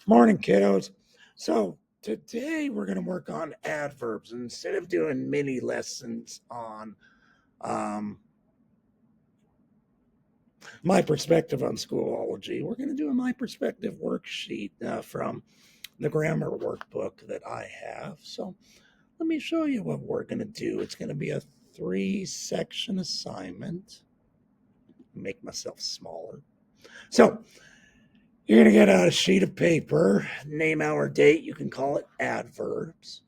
Morning, kiddos. So today we're going to work on adverbs. And instead of doing mini lessons on my perspective on schoolology, we're going to do a my perspective worksheet from the grammar workbook that I have. So let me show you what we're going to do. It's going to be a 3-section assignment. Make myself smaller. So you're going to get a sheet of paper, name, hour, date. You can call it adverbs.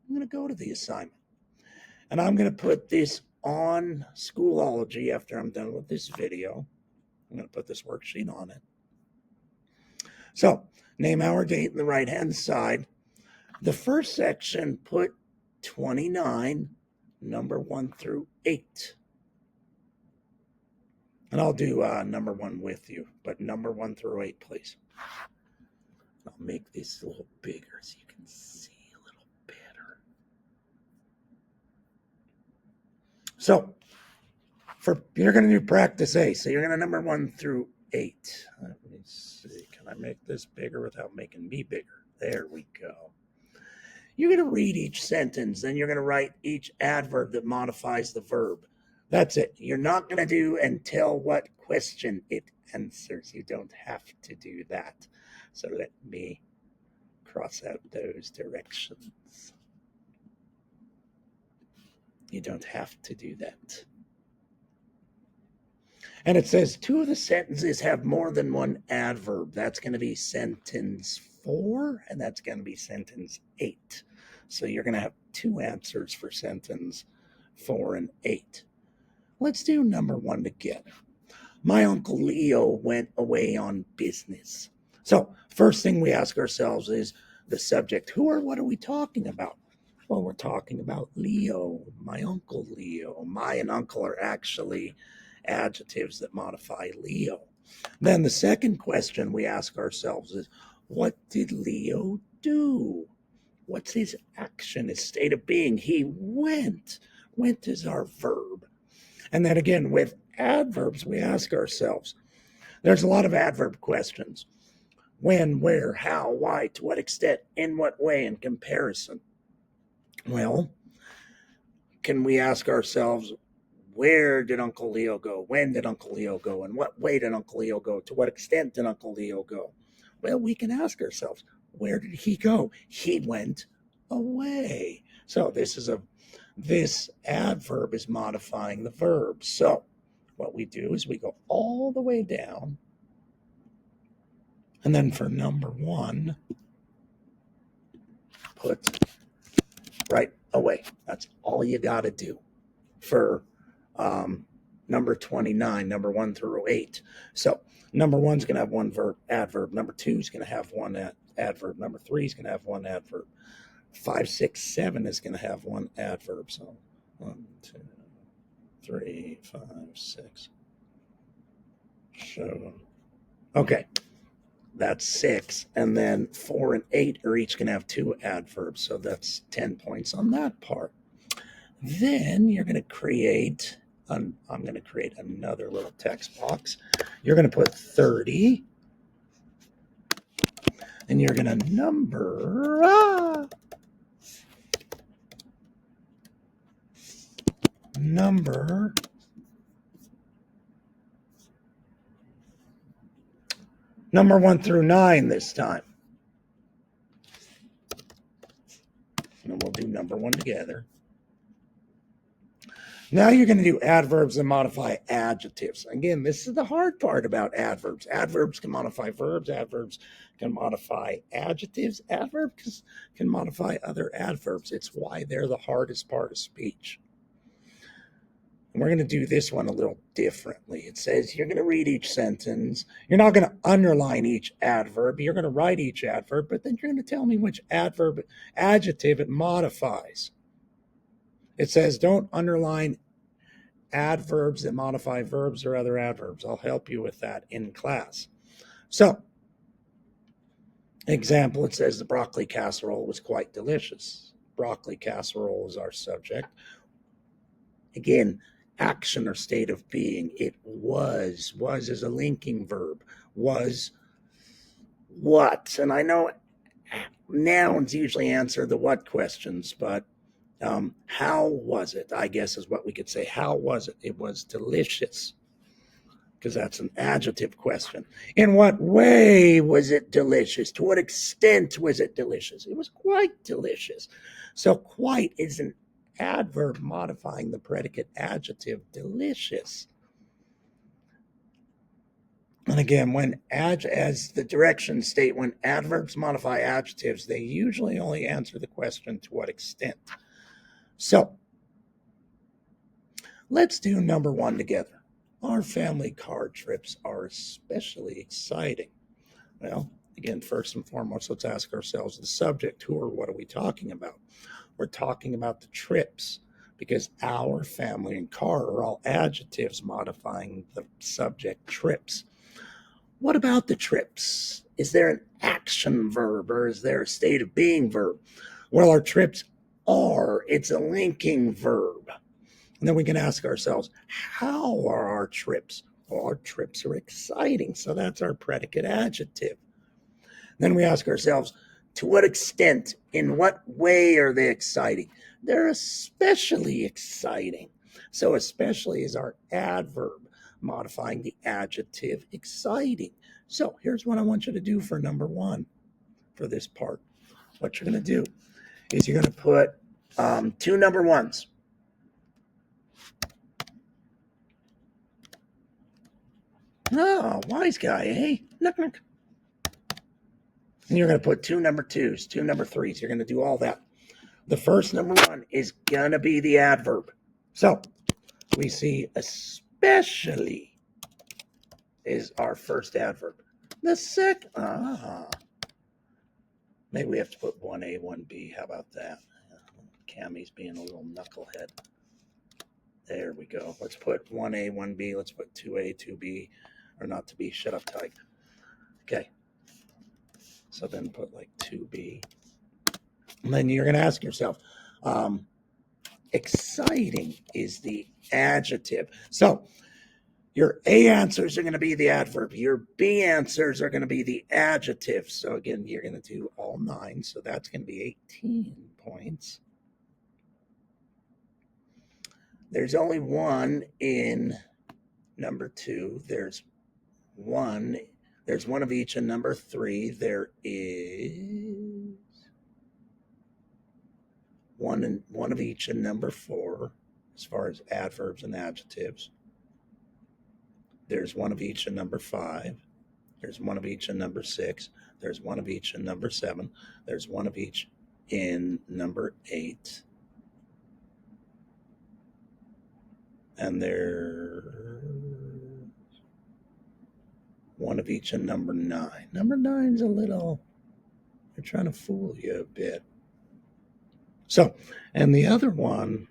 I'm going to go to the assignment. And I'm going to put this on Schoolology after I'm done with this video. I'm going to put this worksheet on it. So, name, hour, date on the right-hand side. The first section, put 29, number 1 through 8. And I'll do number 1 with you, but number 1 through 8, please. I'll make this a little bigger so you can see a little better. So, you're going to do practice A. So you're going to number 1 through 8. Let me see. Can I make this bigger without making me bigger? There we go. You're going to read each sentence, then you're going to write each adverb that modifies the verb. That's it. You're not going to do and tell what question it answers. You don't have to do that. So let me cross out those directions. You don't have to do that. And it says 2 of the sentences have more than one adverb. That's going to be sentence 4, and that's going to be sentence 8. So you're going to have 2 answers for sentence 4 and 8. Let's do number 1 together. My Uncle Leo went away on business. So first thing we ask ourselves is the subject. Who or what are we talking about? Well, we're talking about Leo, my Uncle Leo. My and uncle are actually adjectives that modify Leo. Then the second question we ask ourselves is, what did Leo do? What's his action, his state of being? He went. Went is our verb. And then again, with adverbs, we ask ourselves, there's a lot of adverb questions. When, where, how, why, to what extent, in what way, in comparison. Well, can we ask ourselves, where did Uncle Leo go? When did Uncle Leo go? In what way did Uncle Leo go? To what extent did Uncle Leo go? Well, we can ask ourselves, where did he go? He went away. So this adverb is modifying the verb. So what we do is we go all the way down. And then for number 1, put right away. That's all you got to do for number 29, number 1 through 8. So number 1's going to have 1 adverb. Number 2 is going to have 1 adverb. Number 3 is going to have 1 adverb. 5, 6, 7 is going to have 1 adverb. So 1, 2, 3, 5, 6, 7. Okay, that's 6. And then 4 and 8 are each going to have 2 adverbs. So that's 10 points on that part. Then you're going to create, I'm going to create another little text box. You're going to put 30. And you're going to number number 1 through 9 this time. And we'll do number 1 together. Now you're going to do adverbs and modify adjectives. Again, this is the hard part about adverbs. Adverbs can modify verbs. Adverbs can modify adjectives. Adverbs can modify other adverbs. It's why they're the hardest part of speech. And we're going to do this one a little differently. It says you're going to read each sentence. You're not going to underline each adverb. You're going to write each adverb, but then you're going to tell me which adjective it modifies. It says don't underline adverbs that modify verbs or other adverbs. I'll help you with that in class. So, example, it says the broccoli casserole was quite delicious. Broccoli casserole is our subject. Again, action or state of being. It was. Was is a linking verb. Was what? And I know nouns usually answer the what questions, but how was it? I guess is what we could say. How was it? It was delicious, because that's an adjective question. In what way was it delicious? To what extent was it delicious? It was quite delicious. So quite is an adverb modifying the predicate adjective delicious. And again, as the directions state, when adverbs modify adjectives, they usually only answer the question to what extent. So let's do number one together. Our family car trips are especially exciting. Well, again, first and foremost, let's ask ourselves the subject. Who or what are we talking about? We're talking about the trips, because our, family, and car are all adjectives modifying the subject trips. What about the trips? Is there an action verb, or is there a state of being verb? Well, our trips are. It's a linking verb. And then we can ask ourselves, how are our trips? Well, our trips are exciting. So that's our predicate adjective. Then we ask ourselves, to what extent, in what way are they exciting? They're especially exciting. So especially is our adverb modifying the adjective exciting. So here's what I want you to do for number one for this part. What you're going to do is you're going to put two number ones. Oh, wise guy, eh? Knock, knock. And you're going to put two number twos, two number threes. You're going to do all that. The first number one is going to be the adverb. So we see especially is our first adverb. The second, maybe we have to put 1A, 1B. How about that? Cammie's being a little knucklehead. There we go. Let's put 1A, 1B. Let's put 2A, 2B. Or not to be, shut up, Tyke. Okay. So then put like 2B. And then you're going to ask yourself, exciting is the adjective. So your A answers are going to be the adverb. Your B answers are going to be the adjective. So again, you're going to do all 9. So that's going to be 18 points. There's only one in number 2. There's one of each in number 3. There is one of each in number 4 as far as adverbs and adjectives. There's one of each in number 5. There's one of each in number 6. There's one of each in number 7. There's one of each in number 8. And there's one of each in number 9. Number 9's a little, they're trying to fool you a bit. So, and the other one,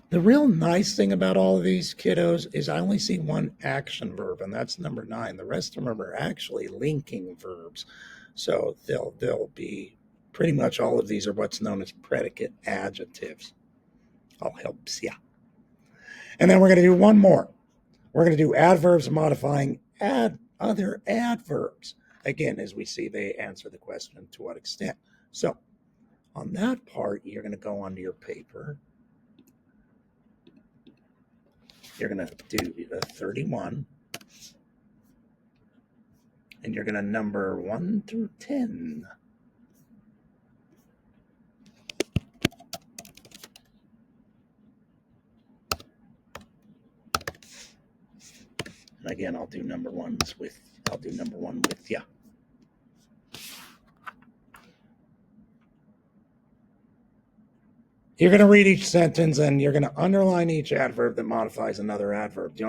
the real nice thing about all of these kiddos is I only see one action verb, and that's number 9. The rest of them are actually linking verbs. So they'll be, pretty much all of these are what's known as predicate adjectives. All helps, yeah. And then we're going to do one more. We're going to do adverbs modifying other adverbs. Again, as we see, they answer the question, to what extent. So on that part, you're going to go onto your paper. You're going to do 31. And you're going to number 1 through 10. And again, I'll do number 1 with you. You're going to read each sentence and you're going to underline each adverb that modifies another adverb. Do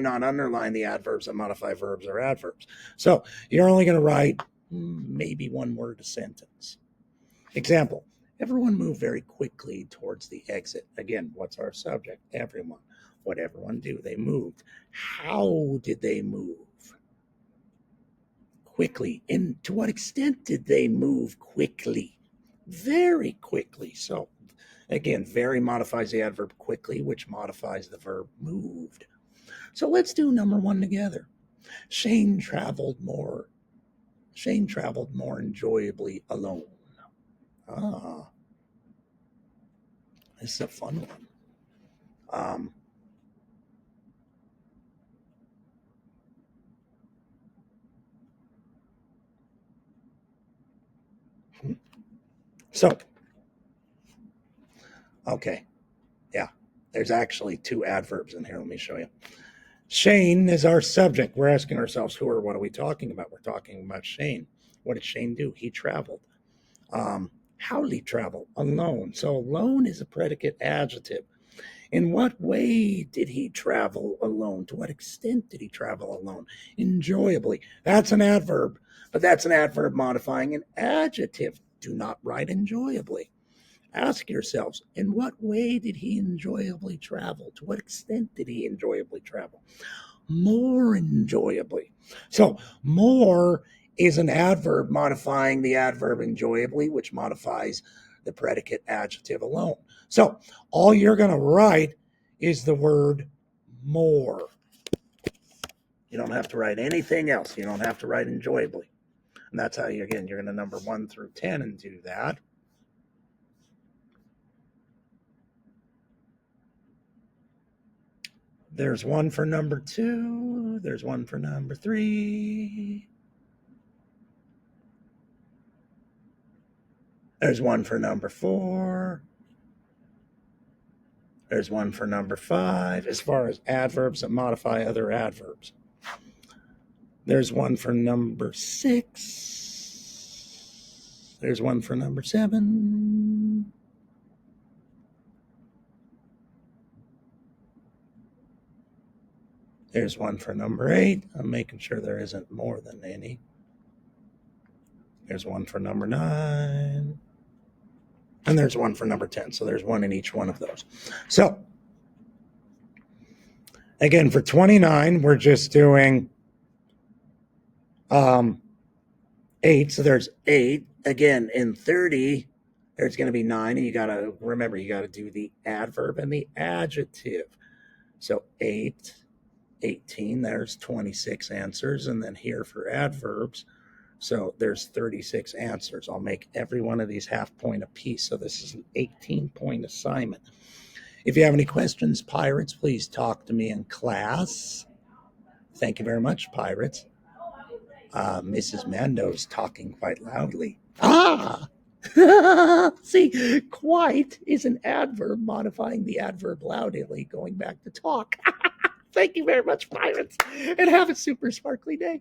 not underline the adverbs that modify verbs or adverbs. So you're only going to write maybe one word a sentence. Example, everyone moved very quickly towards the exit. Again, what's our subject? Everyone. What did everyone do? They moved. How did they move? Quickly. And to what extent did they move quickly? Very quickly. So Again, very modifies the adverb quickly, which modifies the verb moved. So let's do number one together. Shane traveled more enjoyably alone. Ah, this is a fun one. So, okay. Yeah, there's actually two adverbs in here. Let me show you. Shane is our subject. We're asking ourselves, who or what are we talking about? We're talking about Shane. What did Shane do? He traveled. How did he travel? Alone. So alone is a predicate adjective. In what way did he travel alone? To what extent did he travel alone? Enjoyably. That's an adverb, but that's an adverb modifying an adjective. Do not write enjoyably. Ask yourselves, in what way did he enjoyably travel? To what extent did he enjoyably travel? More enjoyably. So more is an adverb modifying the adverb enjoyably, which modifies the predicate adjective alone. So all you're going to write is the word more. You don't have to write anything else. You don't have to write enjoyably. And that's how you're going to number 1 through 10 and do that. There's one for number 2. There's one for number 3. There's one for number 4. There's one for number 5, as far as adverbs that modify other adverbs. There's one for number 6. There's one for number 7. There's one for number 8. I'm making sure there isn't more than any. There's one for number 9. And there's one for number 10. So there's one in each one of those. So, again, for 29, we're just doing 8. So there's 8. Again, in 30, there's going to be 9. And you got to remember, you got to do the adverb and the adjective. So 8, 18, there's 26 answers. And then here for adverbs, so there's 36 answers. I'll make every one of these half point apiece. So this is an 18-point assignment. If you have any questions, Pirates, please talk to me in class. Thank you very much, Pirates. Mrs. Mando's talking quite loudly. See, quite is an adverb modifying the adverb loudly, going back to talk. Thank you very much, Pirates, and have a super sparkly day.